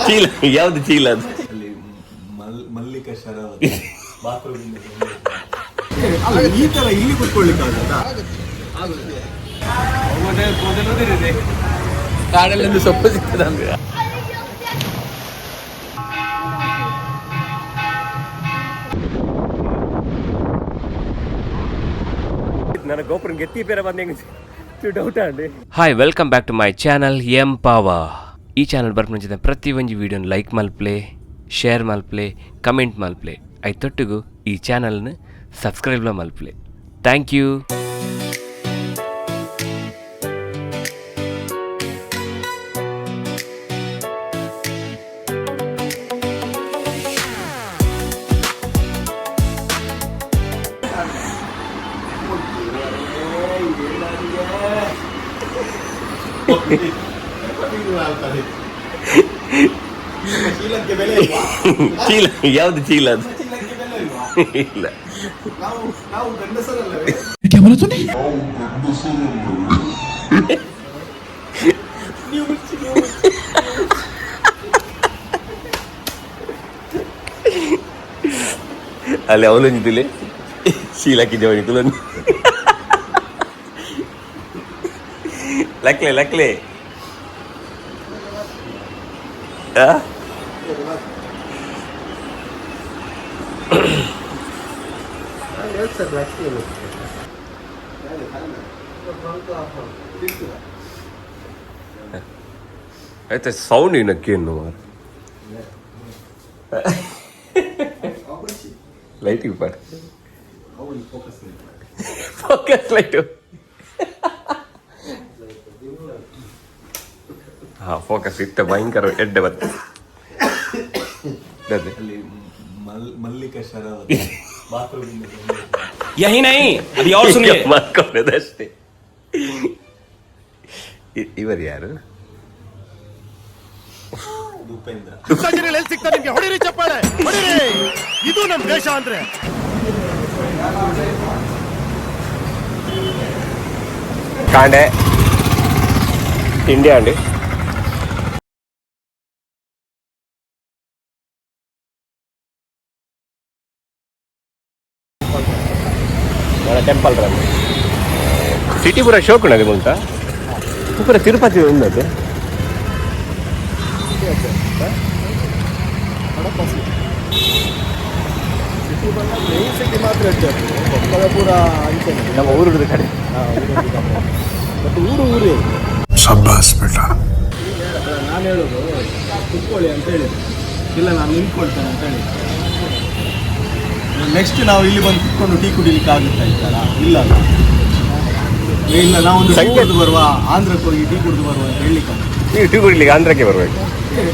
ಚೀಲ ಯಾವ್ದು ಚೀಲ ಅದು? ಮಲ್ಲಿಕ ಶರಾವತಿ ಬಾತ್ರೂಮ್ ಈ ತರ ಇಲ್ಲಿ ಕುತ್ಕೊಳ್ಳಿಕ್ಕೆ ಕಾಡಲ್ಲಿ ಸೊಪ್ಪು ಸಿಗ್ತದ ಅಂದ್ರೆ ನನ್ನ ಗೋಪುರ ಗೆತ್ತಿ ಪೇರ ಬಂದ ಡೌಟ್ ಅಂడి. Hi, welcome back to my channel Empower. ಈ ಚಾನಲ್ ಬರ್ಪ ಮುಂಚಿತ ಪ್ರತಿ ಒಂದು ವಿಡಿಯೋನ ಲೈಕ್ ಮಲ್ಪ್ಲೆ, ಶೇರ್ ಮಲ್ಪ್ಲೆ, ಕಮೆಂಟ್ ಮಲ್ಪ್ಲೆ, ಐತೊಟ್ಟಿಗೂ ಈ ಚಾನಲ್ನ ಸಬ್ಸ್ಕ್ರೈಬ್ಲ ಮಲ್ಪ್ಲೆ. Thank you. ಚೀಲ ಯಾವ್ದು ಚೀಲ ಅದು? ಇಲ್ಲ, ಅಲ್ಲಿ ಅವಲಂಜಿದಿಲ್ಲ ಶೀಲಾಕಿದ್ದೇವನಿ ತುಲನ್ ಲಕ್ಲೆ ಲಕ್ಲೆ అయితే సౌండ్ నక్కేను లైట్ ఇవ్వడు ఫోకస్ లైట్ ಫೋಕಸ್ ಇತ್ತ ಭಯಂಕರ ಎಡ್ಡೆ ಬತ್ತ ಮಲ್ಲಿಕ ಶರಾವತಿ ಬಾತ್ರೂಮ್ ಯಹಿ ನಹಿ ಅಭಿ ಔರ್ ಸುನಿಯೆ ಮಾಡ್ಕೊಂಡದಷ್ಟೇ. ಇವರು ಯಾರು? ಉಪೇಂದ್ರ. ಎಲ್ಲಿ ಸಿಗ್ತಾ ನಿಮ್ಗೆ? ಹೊಡಿರಿ ಚಪ್ಪಾಳೆ, ಹೊಡಿರಿ. ಇದು ನಮ್ಮ ದೇಶ ಅಂದ್ರೆ. ಕಾಂಡೆ ఇండియా అండి. మన టెంపల్ రండి. సిటీ పూర షోక్ ఉన్నది ముంత పూర తిరుపతి ఉన్నది. ಸಿಟಿ ಮಾತ್ರ ಪೂರ ನಮ್ಮ ಊರು ಕಡೆ ಬಟ್ ಊರೇ ಶಬ್ಬಾಸ್ ಬೇಟ. ನಾನು ಹೇಳೋದು ಕುತ್ಕೊಳ್ಳಿ ಅಂತ ಹೇಳಿದೆ, ಇಲ್ಲ ನಾನು ನಿಂತ್ಕೊಳ್ತೇನೆ ಅಂತ ಹೇಳಿ. ನೆಕ್ಸ್ಟ್ ನಾವು ಇಲ್ಲಿ ಬಂದು ಕುತ್ಕೊಂಡು ಟೀ ಕುಡಿಲಿಕ್ಕೆ ಆಗುತ್ತಾ ಇದ್ದಾರ? ಇಲ್ಲ ಇಲ್ಲ, ನಾವೊಂದು ಟೀ ಕುಡಿದು ಬರುವ, ಆಂಧ್ರಕ್ಕೆ ಹೋಗಿ ಟೀ ಕುಡಿದು ಬರುವ ಅಂತ ಹೇಳಲಿಕ್ಕೆ. ನೀವು ಟೀ ಕುಡಿಲಿಕ್ಕೆ ಆಂಧ್ರಕ್ಕೆ ಬರಬೇಕು?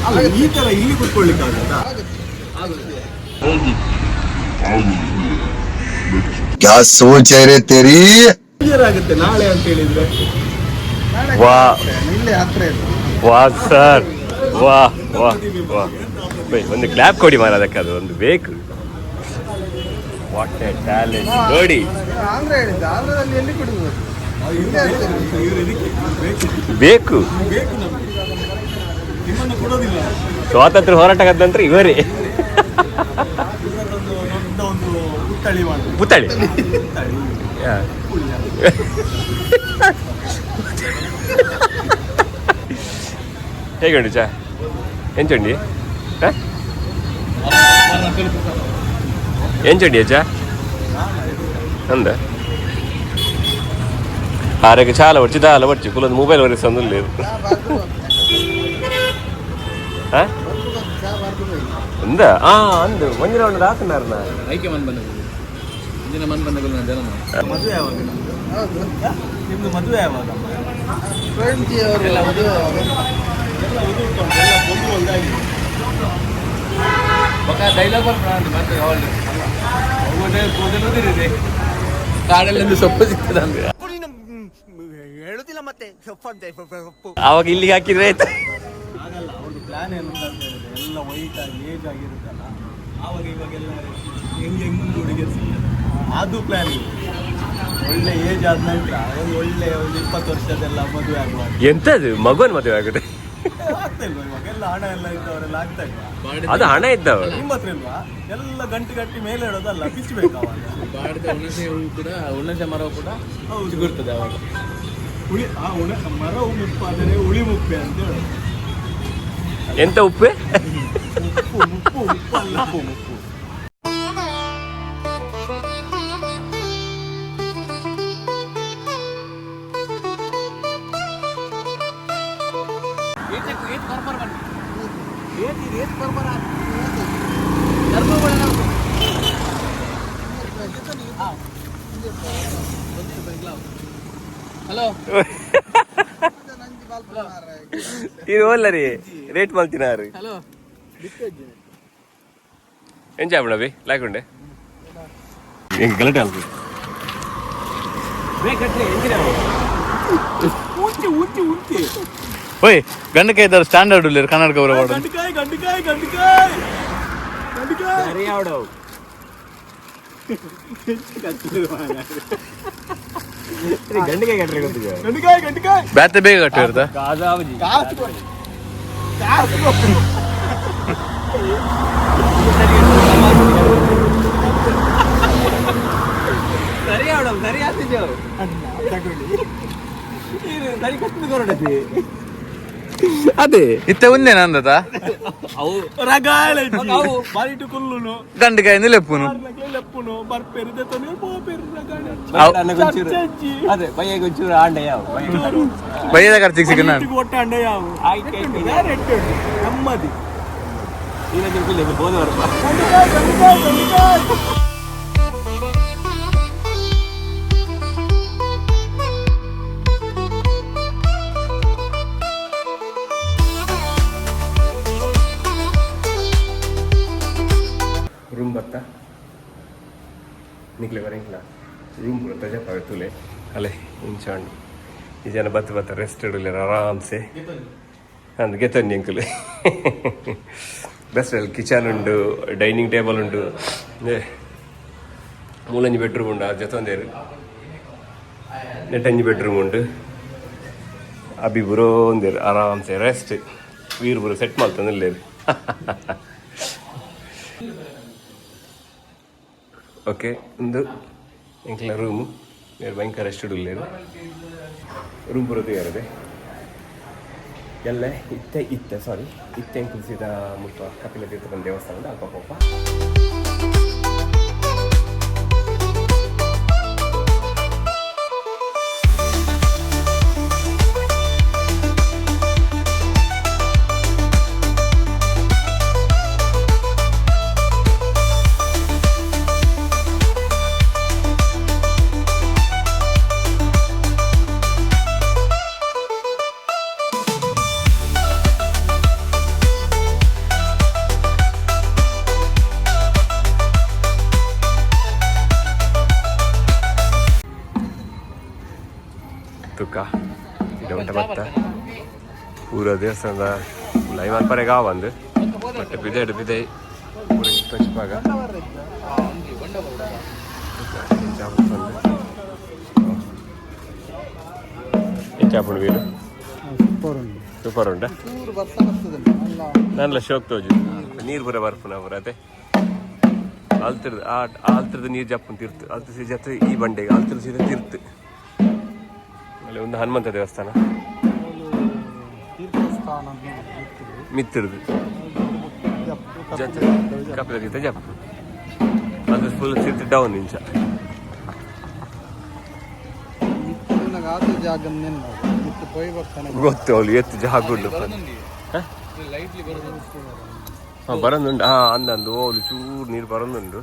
ಅಲ್ಲ, ಈ ಥರ ಇಲ್ಲಿ ಕುತ್ಕೊಳ್ಳಿಕ್ಕೆ ಆಗುತ್ತಾ? ಕ್ಯಾ ಸೋಚ್ ಹೈ ರೇ ತೇರಿ? ಆಗುತ್ತೆ ನಾಳೆ ಅಂತ ಹೇಳಿದ್ರೆ. ವಾ ಇಲ್ಲೇ ಹತ್ರ ಇದೆ. ವಾ ಸರ್, ವಾ ವಾ ವಾ. ಒಂದು ಕ್ಲಾಪ್ ಕೊಡಿ ಮಾರ, ಅದಕ್ಕೆ ಅದು ಒಂದು ಬೇಕು. ವಾಟ್ ಎ ಟ್ಯಾಲೆಂಟ್ ನೋಡಿ. ಆಂಧ್ರ ಹೇಳಿದ್ದೆ, ಆಂಧ್ರದಲ್ಲಿ ಎಲ್ಲಿ ಕುಡಿದು ಬೇಕು. ನಿಮ್ಮನ್ನು ಕೊಡೋದಿಲ್ಲ. ಸ್ವಾತಂತ್ರ್ಯ ಹೋರಾಟಗಾದಂತ್ರ ಇವರೇ. ಒಂದು ಪುತ್ತಳಿ ಮಾಡಿ, ಪುತ್ತಳಿ ಹೇಗುಂಟು ಚಾ? ಎಂಚುಂಡಿ ಎಂಚುಂಡಿ చా అందా ఆరోగ్య చాలా వచ్చి చాలా వచ్చి కుల మొబైల్ వరిస్తుంది లేదు ఉందా? అందు మంచి రౌండ్ రాస్తున్నారు. నా ಐಕೆ ಮನ್ ಬಂದ ಮದುವೆ ಯಾವಾಗ? ನಿಮ್ದು ಮದುವೆ ಯಾವಾಗ? ಕಾಡಲ್ಲಿ ಸೊಪ್ಪು ಸಿಗ್ತದ ಅಂದ್ರೆ ಹೇಳುದಿಲ್ಲ ಮತ್ತೆ ಅವಾಗ ಇಲ್ಲಿಗೆ ಹಾಕಿದ್ರೆ ಆಯ್ತು. ಆಗಲ್ಲ, ಅವ್ರದ್ದು ಪ್ಲಾನ್ ಏನು ಅಂತ ಹೇಳಿದ್ರೆ ಎಲ್ಲ ವೈಟ್ ಆಗಿ ಏಜ್ ಆಗಿರುತ್ತಲ್ಲ, ಆವಾಗ ಇವಾಗೆಲ್ಲ ಹೆಂಗೆ ಹುಡುಗಿರು ಸಿಗ್ತದೆ, ಅದು ಪ್ಲಾನ್ ಇದೆ. ಒಳ್ಳೆ ಏಜ್ ಆದ ನಂತರ ಒಂದು ಒಳ್ಳೆ ಒಂದು 20 ವರ್ಷದೆಲ್ಲ ಮದುವೆ ಆಗುವಾಗ ಎಂತದು ಮಗುವನ್ ಮದುವೆ ಆಗುತ್ತೆ. ಆಗ್ತಾ ಇಲ್ವಾ ಇವಾಗ ಎಲ್ಲ ಹಣ ಎಲ್ಲ ಇದ್ದವರೆಲ್ಲ ಆಗ್ತಾ ಇಲ್ವಾ? ಅದು ಹಣ ಇದ್ದವರು. ನಿಮ್ಮ ಹತ್ರ ಇಲ್ವಾ? ಎಲ್ಲ ಗಂಟೆ ಮೇ ಹೇಳೋದಲ್ಲ, ಬಿಚ್ಚಬೇಕು ಅವಾಗ. ಬಾಡದ ಹುಣಸೆ ಹೂವು ಕೂಡ, ಹುಣಸೆ ಮರ ಕೂಡ ಸಿಗುತ್ತದೆ ಅವಾಗ. ಮರ ಮುಪ್ಪಾದರೆ ಉಳಿ ಮುಪ್ಪೆ ಅಂತ ಹೇಳೋದು. ಎಂತ ಉಪ್ಪೆ? ಉಪ್ಪಲ್ಲ, ಮುಪ್ಪು. ಹಲೋ ಇದು ಒಲ್ಲ ರೀ ರೇಟ್ ಮಲ್ತಿನಾರು ಹಲೋ ಎಂಜಾಯ್ ಮಾಡವಿ ಲಾಕೊಂಡೆ ಗಲಾಟೆ ಅಲ್ರಿ ಓಯ್ ಗಂಡಕಾಯಿ ಇದ್ದಾರೆ ಸ್ಟ್ಯಾಂಡರ್ಡ್ ಇಲ್ಲ ಕನ್ನಡ ಗೌರವ ಗಂಟಕಾಯಿ ಬ್ಯಾತೆ ಬೇಗ ಕಟ್ಟಿರ್ತ ಅದೇ ಇತ್ತೆ ಒಂದೇ ನಂದತ ಬಾರಿಟು ಕುಲ್ಲುನು ಗಂಡಕಾಯಿ ಲೆಪ್ಪುನು ಲೆಪ್ಪುನು ಬರ್ಪೆರಿದೆ ಅದೇ ಬಯ್ಯಗೊಂಚೂರು ಆಂಡ ಯಾವ ಬೈಯದ ಖರ್ಚಿಗೆ ಸಿಕ್ಕ ನಾನು ಒಟ್ಟ ಅಂಡ ಯಾವ ನೆಮ್ಮದಿ ಬೋಧವರ್ಪ रूम बत्ता निकले बरेंगला रूम पूरा तजा पावे तुले अले इंसान ಈ ಜನ ಬತ್ತ ರೆಸ್ಟ್ ಇಡಲಿಲ್ಲ ಆರಾಮ್ಸೆ ಅಂದ್ ಗೆತ್ತನ್ನಿ ಅಂಕಲ್ ಬೆಸ್ಟ್ ಅಲ್ಲಿ ಕಿಚನ್ ಉಂಡು ಡೈನಿಂಗ್ ಟೇಬಲ್ ಉಂಡು ಮೂಲಂಜಿ ಬೆಡ್ರೂಮ್ ಉಂಡು ಅದು ಜೊತೆ ನೆಟ್ಟಂಜಿ ಬೆಡ್ರೂಮ್ ಉಂಡು ಅಭಿ ಬುರೋ ಒಂದೇರು ಆರಾಮ್ಸೆ ರೆಸ್ಟ್ ವೀರ್ ಬುರೋ ಸೆಟ್ ಮಾಡ್ತಾನಿಲ್ಲೇರು ಓಕೆ ಒಂದು ಎಂಕ್ಲ ರೂಮು ಭಯಂಕರ ರೆಸ್ಟ್ ಇಡಲೇರು ರೂಮ್ ಪೂರ ತಯಾರಿದೆ ಎಲ್ಲ ಇತ್ತೆ ಸಾರಿ ಇತ್ತೆ ಕುದಿಸಿದ ಮುಟ್ಟ ಕಪಿಲ ತೀರ್ಥನ ದೇವಸ್ಥಾನದ ಅಲ್ಪ ಪಪ್ಪ ತುಕ್ಕ ಇಡವಂಟ ಬತ್ತ ಪೂರ ದೇವಸ್ಥಾನದ ಲೈವ್ ಅಲ್ಪರೆಗ ಒಂದು ಬಟ್ ಬಿದೆ ಪೂರ ತೊಚ್ಪಾಗ ಹೆಚ್ಚಾಪುಂಡು ವೀರು ಸೂಪರ್ ಉಂಟ ನನ್ಲ ಶೋಕ್ ತೋಜು ನೀರು ಪೂರ ಬರ್ಪುನ ಪೂರ ಅದೇ ಆಲ್ತಿರ್ದು ನೀರು ಜಪ್ಪನ್ ತೀರ್ತು ಆಲ್ತಿ ಜತ್ರ ಈ ಬಂಡೆಗೆ ಆಲ್ತಿರ್ ಸೀದಾ ತೀರ್ತು ಅಲ್ಲಿ ಒಂದು ಹನುಮಂತ ದೇವಸ್ಥಾನ ಮಿತ್ತಿರುದು ಕಪಿಲ ತೀರ್ಥ ಜಪ್ಪು ಅದು ಫುಲ್ ತೀರ್ಥ ಡೌನ್ ಇಂಚ ಗೊತ್ತು ಅವಳು ಎತ್ತು ಜಾಗ ಉಂಡು ಬರೋದುಂಡು ಅಂದಂದು ಅವಳು ಚೂರು ನೀರು ಬರೋದುಂಡು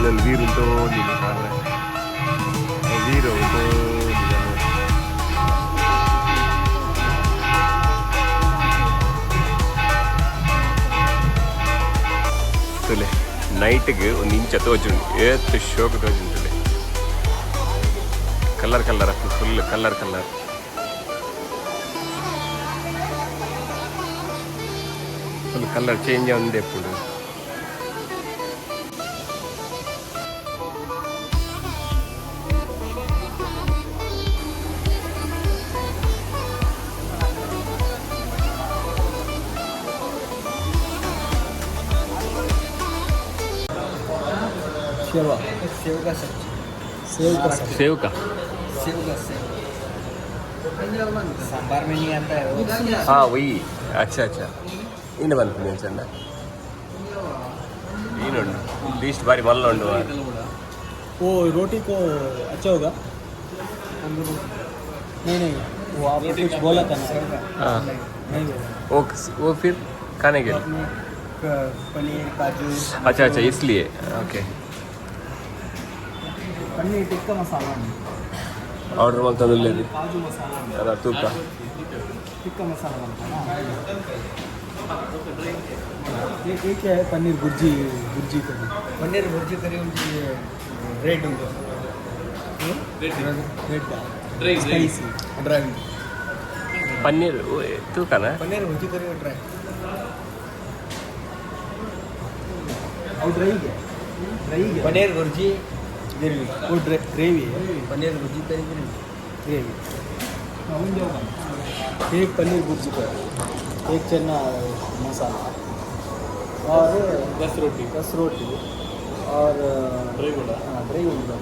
ಅಲ್ಲೊಂದು ವೀರು ಉಂಟು ವೀರು ಉಂಟು ತುಲೆ ನೈಟ್ಗೆ ಒಂದು ಇಂಚ ತೋಜುಂಡು ಏತ್ತು ಶೋಕ ತೋಜುಂಟುಲೆ colour colourful colour colourful colour change ఉంది ఎప్పుడు सेव का सांबार में नहीं आता है हाँ वही अच्छा अच्छा इन बनती चंद लीस्ट बारी मल्ल वो रोटी को अच्छा होगा नहीं वो आप कुछ बोला था ना हाँ नहीं बोला वो फिर खाने के लिए पनीर काजू अच्छा अच्छा इसलिए ओके पनीर टिक्का मसाला ಆರ್ಡರ್ ಮಾಡ್ತಾನೆ काजू मसाला ಅದ ತೂಕ टिक्का मसाला बनता है ना ये क्या है पनीर भुर्जी करी पनीर भुर्जी करी उनकी रेड उनको रेड स्पाइसी ड्राई ಪನ್ನೀರ್ ತೂಕನಾ पनीर भुर्जी करी और ड्राई और ड्राई क्या पनीर भुर्जी ग्रेवी वो ग्रेवी है पनीर भुर्जी करी ग्रेवी एक पनीर भुर्जी का एक चना मसाला और 10 रोटी और ड्राई गुड़ा हाँ ड्राई गुड़ा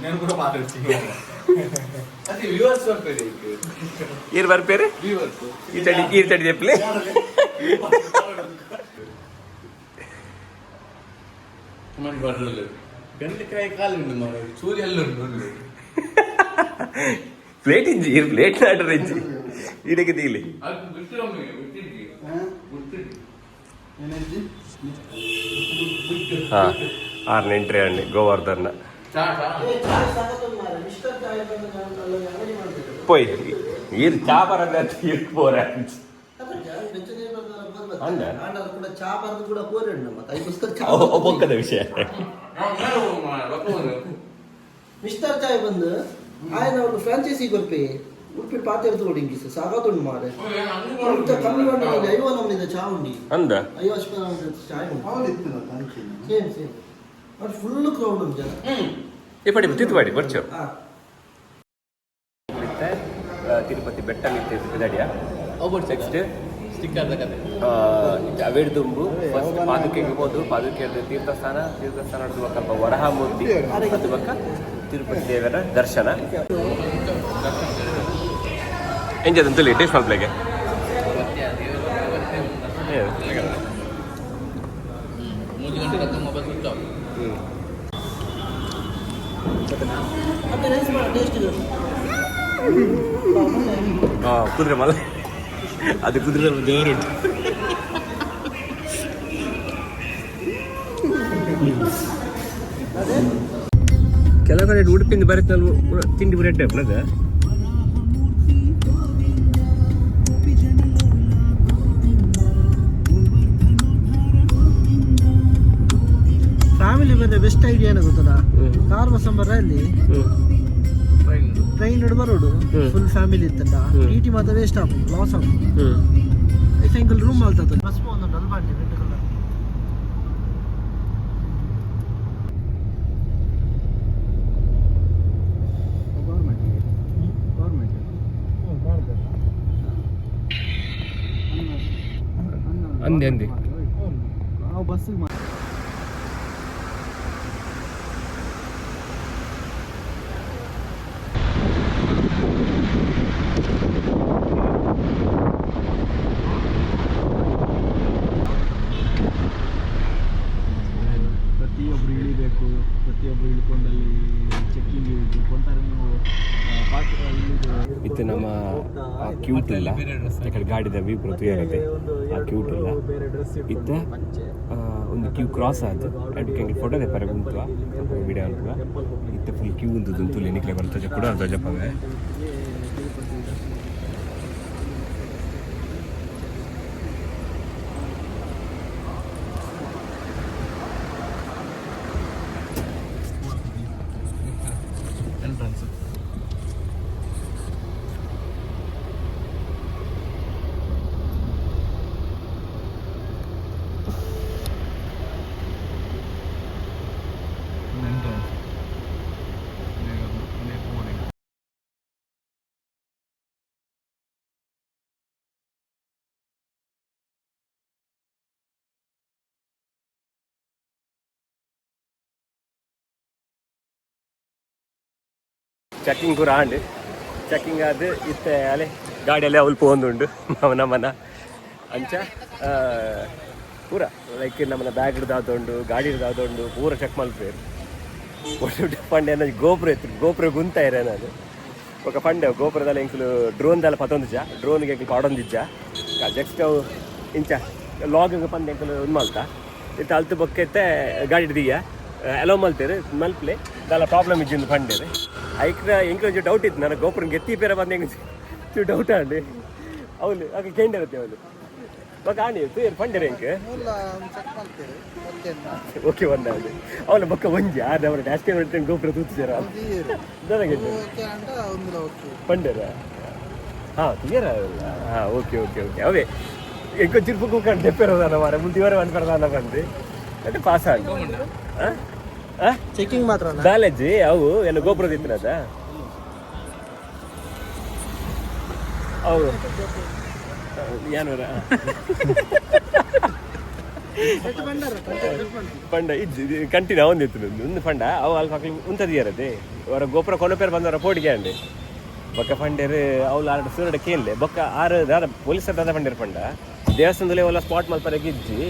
నేను కూడా మాట్లాడుతూ అది వ్యూవర్స్ వర్క్ ఈరు వారి పేరు వ్యూవర్స్ ఈ తడి చెప్పలే మనం బర్రెలు గంటకాయ కాలు మరి సూర్యల్లో ಪ್ಲೇಟ್ ಇಂಜಿ ಇರು ಪ್ಲೇಟ್ ಆರ್ಡರ್ ಇಂಜಿ ಇದಕ್ಕೆ ತೀಲಿ ಅದು ಬಿಟ್ಟು ಹಾಂ 6 ಎಂಟ್ರಿ ಅಂడి ಗೋವರ್ಧನ್ನ పోయి ఈరు చాపరంగా తీరుకుపోరా ಒಬ್ಬೊಕ್ಕದ ವಿಷಯ ಮಿಸ್ಟರ್ ಚಾಯ್ ಬಂದು ఆయన ಒಂದು ಫ್ರಾಂಚೈಸಿ ಕೊರ್ಪೆ ಉಡುಪಿ ಪಾತೆರ್ದು ಓಡಿಂಗಿ ಸಾಗತುಂಡು ಮಾರೆ ಅಂತ ಕಮ್ಮಿ ಮಾಡಿ 5 ನಮ್ನಿಂದ ಚಾ ಉಂಡಿ ಅಂದ 5 ಅಷ್ಟು ಚಾಯ್ ಉಂಟು ಸೇಮ್ ಬಟ್ ಫುಲ್ ಕ್ರೌಡ್ ಉಂಟು ಜನ ಇಪ್ಪಡಿ ತಿತ್ತುವಾಡಿ ಬರ್ಚು ಹಾ ತಿರುಪತಿ ಬೆಟ್ಟ ನಿಂತಿದಡಿಯ ನೆಕ್ಸ್ಟ್ ಸ್ಟಿಕ್ಕರ್ ಕತೆ ಅವೇಡ್ದುಂಬು ಫಸ್ಟ್ ಪಾದುಕೆಗೆ ಹೋದು ಪಾದುಕೆ ತೀರ್ಥಸ್ಥಾನ ಸ್ವಲ್ಪ ವರಹಮೂರ್ತಿ ಅದು ಬಕ್ಕ ತಿರುಪತಿ ದೇವರ ದರ್ಶನ ಎಂಜದಂತಲ್ಲಿ ಟೇಸ್ಟ್ ಮಾಡ್ಲಿಕ್ಕೆ ಮತ್ತೆ ರೈಸ್ ಮಾಡಿ ಟೇಸ್ಟ್ ಇದೆ ಕುದುರೆ ಮಲ ಅದು ಕುದುರೆ ದೇವರುಂಟು ಕೆಲವು ಕಡೆ ಉಡುಪಿಂದ ಬರುತ್ತೆ ತಿಂಡಿ ಬ್ರೆಡ್ ಅದ ಫ್ಯಾಮಿಲಿ ಬಂದ್ರೆ ಬೆಸ್ಟ್ ಐಡಿಯಾ ಏನೋ ಗೊತ್ತದ ಕಾರ್ ಬಸ್ಸಂಬರ ಅಲ್ಲಿ ಟ್ರೈನ್ ಬರೋಡು ಫುಲ್ ಫ್ಯಾಮಿಲಿ ಇತ್ತಲ್ಲ ಟಿ ಮಾತ್ರ ವೇಸ್ಟ್ ಆಪು ಲಾಸ್ ಆಪು ಸಿಂಗಲ್ ರೂಮ್ ಆಲ್ತದ ಬಸ್ ಒಂದು ಡಲ್ ಬಾಂಡಿ ರೆಡ್ ಕಲರ್ ಅಂದೆ ನಾವು ಬಸ್ಸಿಗೆ ಕ್ಯೂಟ್ ಇಲ್ಲ ಯಾಕಡೆ ಗಾಡಿದ ವ್ಯೂ ಕೂಡ ಕ್ಲಿಯರ್ ಐತೆ ಆ ಕ್ಯೂಟ್ ಇಲ್ಲ ಇತ್ತ ಒಂದು ಕ್ಯೂ ಕ್ರಾಸ್ ಆಯ್ತು ಅದಕ್ಕೆ ಫೋಟೋ ತೆಪ್ಪಾರೆ ಉಂಟು ವಿಡಿಯೋ ಅಂತವ ಇತ್ತ ಫುಲ್ ಕ್ಯೂ ಉಂಟು ತುಲಿ ನಿಕ್ಲೆ ಬರ್ತದೆ ಕೂಡ ಧ್ವಜಪ್ಪವೇ ಚೆಕ್ಕಿಂಗ್ ಕೂಡ ಆಂಡ್ ಚೆಕ್ಕಿಂಗ್ ಅದು ಇತ್ತೆ ಅಲೆ ಗಾಡಿಯಲ್ಲಿ ಅವಳು ಪೋಂದುಂಡು ನಮ್ಮನ ಅಂಚ ಪೂರ ಲೈಕ್ ನಮ್ಮನ್ನ ಬ್ಯಾಗ್ ಹಿಡ್ದಾದೊಂಡು ಗಾಡಿ ಹಿಡ್ದಾದೊಂಡು ಪೂರ ಚೆಕ್ ಮಲ್ಪೇರು ಒಟ್ಟು ಪಂಡೆ ಅನ್ನೋದು ಗೋಪುರ ಗುಂತ ಇರೇ ನಾನು ఒక పండే గోపురదాల ఇంకులు డ్రోన్ దాల పతొందిజా డ్రోన్ಗೆ ఇంకులు ಪಾಡೊಂದಿಜ್ಜಾ ಜಸ್ಟ್ ಅವು ಇಂಚ ಲಾಗಿಂಗ್ ಪಂದೆ ಇಂಕುಲು ಉನ್ಮಲ್ತ ಇತ್ತು ಅಲ್ತು ಬೊಕ್ಕೆತ್ತೆ ಗಾಡಿ ಹಿಡ್ದೀಯ ಅಲೋ ಮಲ್ತೇರು ಮಲ್ಪ್ಲೆ ದಾಲ ಪ್ರಾಬ್ಲಮ್ ಇಜ್ಜಿಂದು ಪಂಡೇರು ಐಕ್ರ ಇಂಕಲು ಡೌಟ್ ಇತ್ತು ನನಗೆ ಗೋಪುರಂಗೆ ಎತ್ತಿ ಪೇರ ಬಂದೆ ಹೆಂಗೆ ಡೌಟ್ ಅಂడి ಅವನು ಆಗ ಕೇಂಡಿರುತ್ತೆ ಅವನು ಬೊಕ್ಕ ಆಣಿ ಇತ್ತು ಪಂಡೇರು ಹೆಂಗೆ ಓಕೆ ಒಂದ ಅದು ಅವನ ಬೊಕ್ಕ ಒಂಜಿ ಆದ್ರೆ ಅವರ ಡ್ಯಾಶ್ ಕ್ಯಾಮೆರಾ ಗೋಪುರ ತೂತಿದಾರ ನನಗೆ ಪಂಡೇರ ಹಾಂ ಕ್ಲಿಯರ್ ಹಾಂ ಓಕೆ ಓಕೆ ಓಕೆ ಅವೇ ఇంకో చిరుపు కంటే చెప్పారు ముందు ఎవరు అనిపెడతా ಬಂದು అంటే ಪಾಸ್ ಆಗಿ ಚೆಕಿಂಗ್ ಮಾತ್ರ ಕಾಲೇಜಿ ಅವು ಎಲ್ಲ ಗೋಪುರದ ಇತ್ತಿನದ ಅವು ಏನೂರ ಪಂಡ ಇದು ಕಂಟಿನ್ಯೂ ಅವಂದಿತ್ತು ಒಂದು ಪಂಡ ಅವು ಅಲ್ಲಿ ಪಕ್ಕ ಉಂತದಿಯರದೆ ಅವರ ಗೋಪುರ ಕೊನೆ ಪೇರು ಬಂದವರ ಪೋಟಿಗೆ ಅಂಡಿ ಬೊಕ್ಕ ಪಂಡೇರು ಅವ್ಲು ಆರು ಸೂರ್ಯಡ ಕೇಳಲೆ ಬೊಕ್ಕ ಆರು ದಾದ ಪೊಲೀಸರ ದಾದ ಪಂಡೇರು ಪಂಡ ದೇವಸ್ಥಾನದಲ್ಲಿ ಎಲ್ಲ ಸ್ಪಾಟ್ ಮಲ್ಪರೆಗೆ ಇಜ್ಜಿ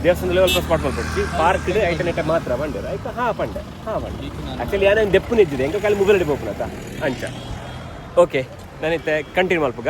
ದೇವಸ್ಥಾನದಲ್ಲಿ ಸ್ವಲ್ಪ ಸ್ಪಾಟ್ ಮಲ್ಪಡಿಸಿ ಪಾರ್ಕ್ ಐಟನ್ ಮಾತ್ರ ಪಂಡೇರು ಆಯ್ತು ಹಾಂ ಪಂಡೆ ಆ್ಯಕ್ಚುಲಿ ಏನೇನು ದೆಪ್ಪು ನಿಜ್ಜಿದೆ ಹೆಂಗೆ ಕಾಲಿ ಮೊಬೈಲ್ ಹಿಡಿಬೋಪುನತ್ತ ಅಂಚ ಓಕೆ ನಾನಿತ್ತೆ ಕಂಟಿನ್ಯೂ ಮಲ್ಪಗ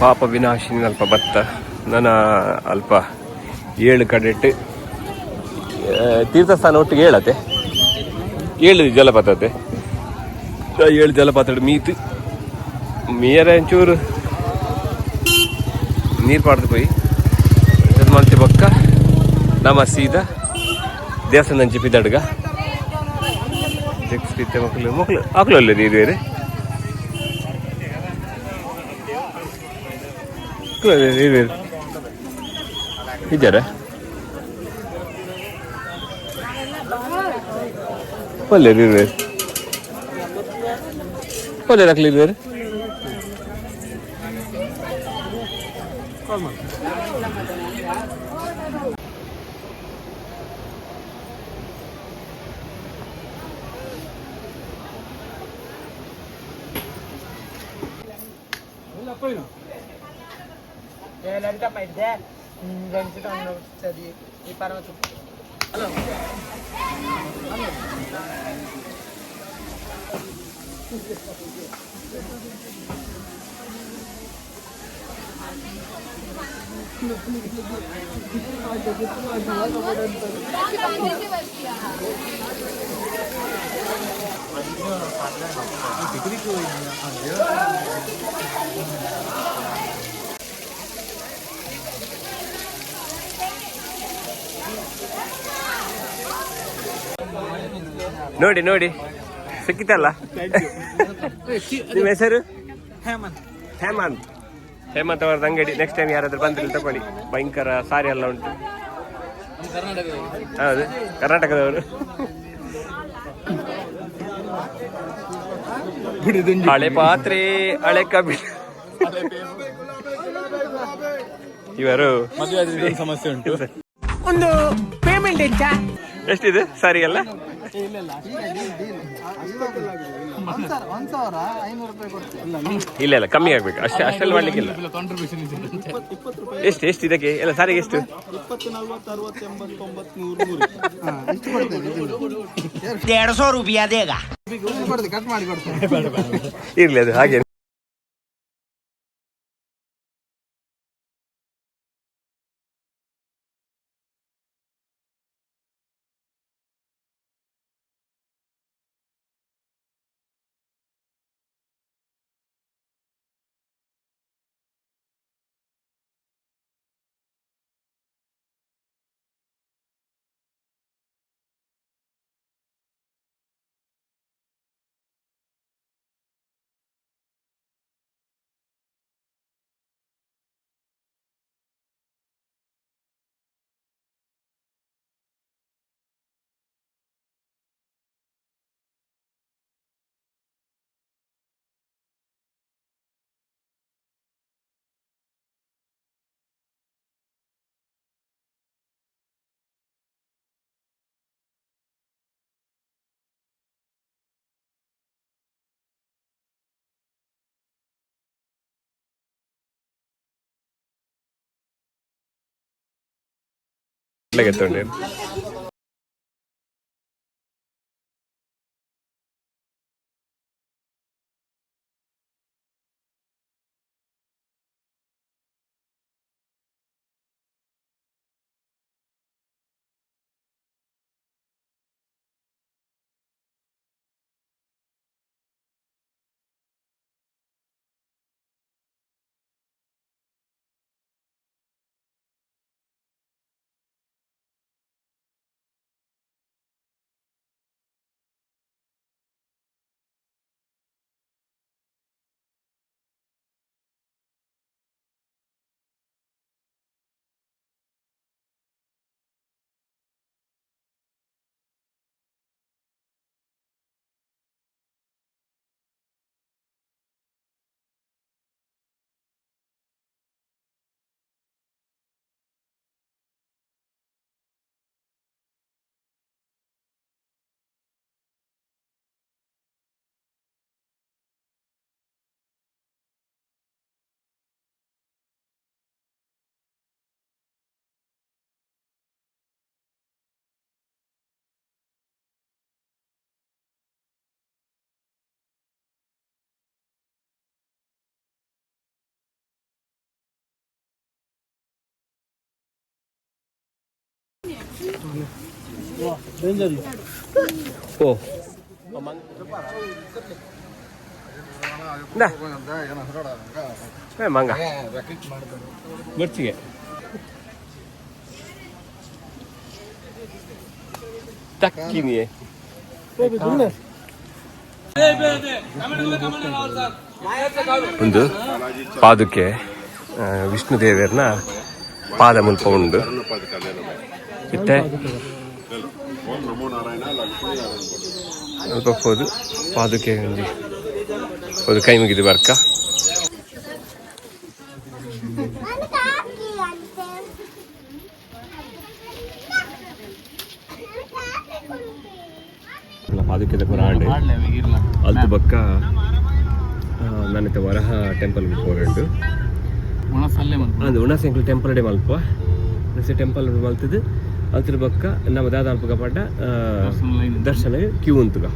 ಪಾಪ ವಿನಾಶಿನಿ ಅಲ್ಪ ಬತ್ತ ನನ್ನ ಅಲ್ಪ 7 ಕಡೆಟ್ಟು ತೀರ್ಥಸ್ಥಾನ ಒಟ್ಟಿಗೆ 7 ಜಲಪಾತತೆ 7 ಜಲಪಾತ ಮೀತು ಮೀಯರ ಒಂಚೂರು ನೀರು ಪಾಡ್ದು ಪೋಯಿ ಮಲ್ತಿ ಬೊಕ್ಕ ನಮ್ಮ ಸೀದಾ ದೇವಸ್ಥಾನ ಹಂಚಿ ಪಿದಡ್ಗ ಮಕ್ಕಳು ಆಕಲಲ್ಲ ನೀರು ಇದ್ದಾರೆ ಒಳ್ಳೆ ಒಳ್ಳೆ ರಾಕ್ಲಿದ್ದಾರೆ ಲಲಿತಮ್ಮ ಇದ್ದೆ ಸರಿ ಈ ಪರ್ವತ ಹಲೋ ನೋಡಿ ನೋಡಿ ಸಿಕ್ಕಿತಲ್ಲ ನಿಮ್ಮ ಹೆಸರು ಹೇಮಂತ್. ಹೇಮಂತ್ ಅವರದ್ದು ಅಂಗಡಿ. ನೆಕ್ಸ್ಟ್ ಟೈಮ್ ಯಾರಾದ್ರೂ ಬಂದ್ರೆ ತಗೊಳ್ಳಿ, ಭಯಂಕರ ಸಾರಿ ಎಲ್ಲ ಉಂಟು. ಹೌದು, ಕರ್ನಾಟಕದವರು. ಹಳೆ ಪಾತ್ರೆ, ಹಳೆ ಕಬ್ಬಿ. ಇವರು ಮದುವೆ ಸಮಸ್ಯೆ ಉಂಟು. ಒಂದು ಪೇಮೆಂಟ್ ಹೆಚ್ಚಾ? ಎಷ್ಟಿದೆ ಸಾರಿ ಎಲ್ಲ? 1,500 ಕೊಡ್ತೀವಿ. ಇಲ್ಲ ಕಮ್ಮಿ ಆಗ್ಬೇಕು, ಅಷ್ಟೆಲ್ಲ ಮಾಡ್ಲಿಕ್ಕಿಲ್ಲ. ಕಾಂಟ್ರಿಬ್ಯೂಷನ್ ಎಷ್ಟು ಇದಕ್ಕೆ ಎಲ್ಲ ಸಾರಿಗೆ ಎಷ್ಟು? 20, 40, 60, 80, 90, 100. ಇಷ್ಟು ಕೊಡ್ತೇನೆ. 150 ರೂಪಾಯಿ ಅದೇಗ ಕಟ್ ಮಾಡಿ ಕೊಡ್ತೇನೆ. ಇರ್ಲಿ, ಅದು ಹಾಗೆ. ಎತ್ತೊಂಡೆ ಓ ಮಂಗ ಗೊರ್ಚಿಗೆ ತಕ್ಕಿನಿಯೇ ಒಂದು ಪಾದುಕೆ ವಿಷ್ಣು ದೇವರನ್ನ ಪಾದ ಮುಲ್ಪ ಉಂಡು ಇತ್ತೆ ಅಲ್ಪೋದು ಪಾದುಕೆ ಒಂಜಿ ಒಂದು ಕೈ ಮುಗಿದು ಬರ್ಕ ಪಾದುಕೆ ಪುರಾಂಡೆ ಅಲ್ತು ಬಕ್ಕ ನನ್ನತ್ತೆ ವರಹ ಟೆಂಪಲ್ ಹೋಗಂಡು ಅದು ಉಣಸಂಕ್ಲು ಟೆಂಪಲ್ ಡೇ ಮಲ್ಪ ಉಣಸೆ ಟೆಂಪಲ್ ಮಲ್ತದು ಅದ್ರ ಬಕ್ಕ ನಮ್ಮ ದಾದ ಅಲ್ಪ ಪಡ್ಡ ದರ್ಶನ ಕ್ಯೂ ಉಂತುಗ